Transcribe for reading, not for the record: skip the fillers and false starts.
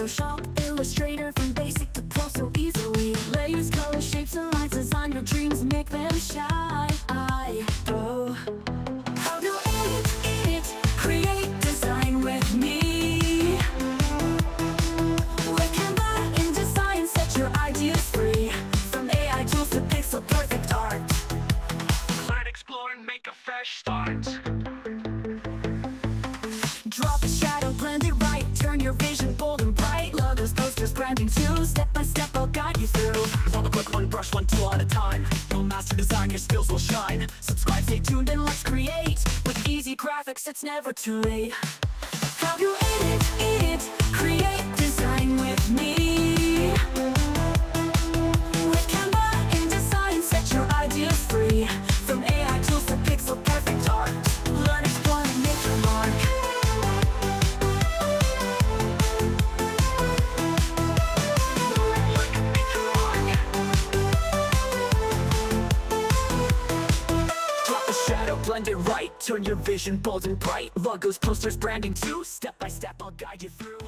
Photoshop, Illustrator, from basic to pro so easily. Layers, color, shapes, and lines, design your dreams, make them shine. Oh, how to edit, create, design with me. With Canva, InDesign, set your ideas free. From AI tools to pixel perfect art. Learn, explore, and make a fresh start. Drop a shadow, blend it right, turn your vision bold and bright. Logos, posters, branding too, step by step I'll guide you through. Double click, one brush, one tool at a time. You'll master design, your skills will shine. Subscribe, stay tuned, and let's create. With easy graphics, it's never too late. How to edit, create, design with me. With Canva, InDesign, set your ideas free. From AI tools to pixel perfect art. Learn, explore, and make your mark. Shadow, blend it right, turn your vision bold and bright. Logos, posters, branding too, step by step I'll guide you through.